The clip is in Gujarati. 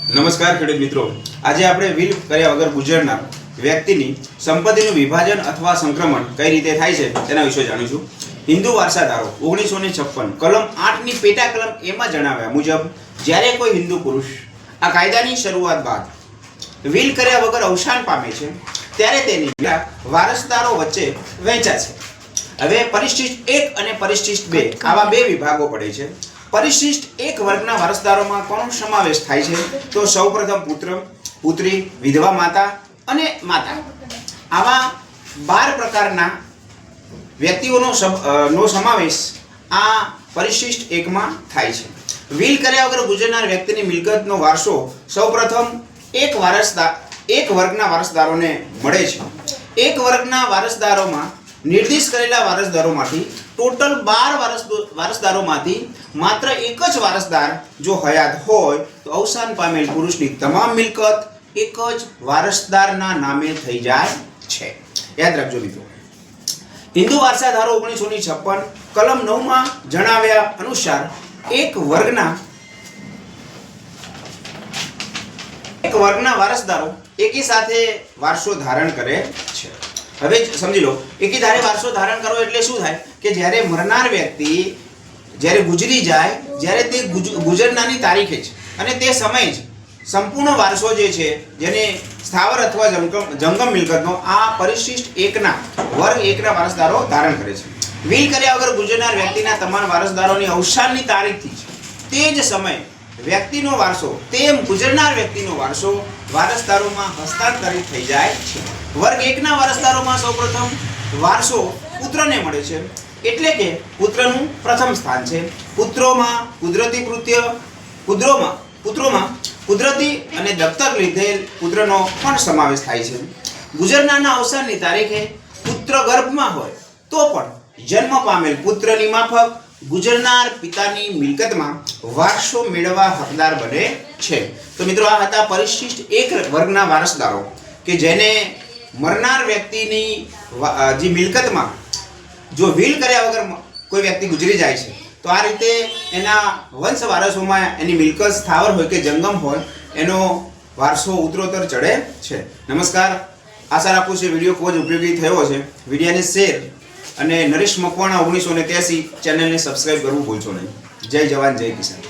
નમસ્કાર ખેડૂત મિત્રો, આજે આપણે વિલ કર્યા વગર ગુજરનાર વ્યક્તિની સંપત્તિનું વિભાજન અથવા સંક્રમણ કઈ રીતે થાય છે તેના વિશે જાણીશું. હિન્દુ વારસાધારો 1956 કલમ 8 ની પેટા કલમ એમાં જણાવ્યા મુજબ જ્યારે કોઈ હિન્દુ પુરુષ આ કાયદાની શરૂઆત બાદ વિલ કર્યા વગર અવસાન પામે છે ત્યારે તેની વારસદારો વચ્ચે વહેંચાશે. હવે પરિશિષ્ટ 1 અને પરિશિષ્ટ 2 આવા બે વિભાગો પડે છે. પરિશિષ્ટ 1 વર્ગના વારસદારોમાં કોનો સમાવેશ થાય છે? તો સૌપ્રથમ પુત્ર, પુત્રી, વિધવા માતા અને માતા. આવા 12 પ્રકારના વ્યક્તિઓનો સમાવેશ આ પરિશિષ્ટ 1 માં થાય છે. વિલ કર્યા વગર ગુજરનાર વ્યક્તિની મિલકતનો વારસો સૌપ્રથમ એક વર્ગના વારસદારોને મળે છે. એક વર્ગના વારસદારોમાં નિર્દિષ્ટ કરેલા વારસદારોમાંથી ટોટલ 12 વારસદારોમાંથી માત્ર એક જ વારસદાર જો હયાત હોય તો અવસાન પામેલ પુરુષની તમામ મિલકત એક જ વારસદારના નામે થઈ જાય છે. યાદ રાખજો મિત્રો. હિન્દુ વારસાધારો 1956 કલમ 9 માં જણાવ્યા અનુસાર એક વર્ગના વારસદારો એકી સાથે વારસો ધારણ કરે છે. હવે સમજી લો, એકી ધારે વારસો ધારણ કરવો એટલે શું થાય કે જ્યારે મરનાર વ્યક્તિ જ્યારે ગુજરી જાય, જ્યારે તે ગુજરનારની તારીખે જ અને તે સમયે જ સંપૂર્ણ વારસો જે છે જેને સ્થાવર અથવા જંગમ મિલકતનો આ પરિશિષ્ટ 1 ના વર્ગ 1 ના વારસદારો ધારણ કરે છે. વિલ કર્યા વગર ગુજરનાર વ્યક્તિના તમામ વારસદારોની અવસાનની તારીખથી તે જ સમયે વ્યક્તિનો વારસો તેમ ગુજરનાર વ્યક્તિનો વારસો વારસદારોમાં હસ્તાંતરિત થઈ જાય છે. વર્ગ 1 ના વારસદારોમાં સૌપ્રથમ વારસો પુત્રને મળે છે, એટલે કે પુત્રનું પ્રથમ સ્થાન છે. પુત્રોમાં કુદરતી અને દત્તક લીધેલ પુત્રનો પણ સમાવેશ થાય છે. ગુજરનારના અવસાનની તારીખે પુત્ર ગર્ભમાં હોય તો પણ જન્મ પામેલ પુત્રની માફક ગુજરનાર પિતાની મિલકતમાં વારસો મેળવવા હકદાર બને છે. તો મિત્રો, આ હતા પરિશિષ્ટ 1 વર્ગના વારસદારો કે જેને મરનાર વ્યક્તિની જે મિલકતમાં જો વિલ કર્યા વગર કોઈ વ્યક્તિ ગુજરી જાય છે તો આ રીતે એના વંશ વારસોમાં એની મિલકત સ્થાવર હોય કે જંગમ હોય એનો વારસો ઉત્તરોત્તર ચડે છે. નમસ્કાર, આશા રાખું છું વિડીયો ખૂબ જ ઉપયોગી થયો છે. વિડીયોને શેર અને નરેશ મકવાણા 1983 ચેનલને સબસ્ક્રાઇબ કરવું ભૂલશો નહીં. જય જવાન, જય કિસાન.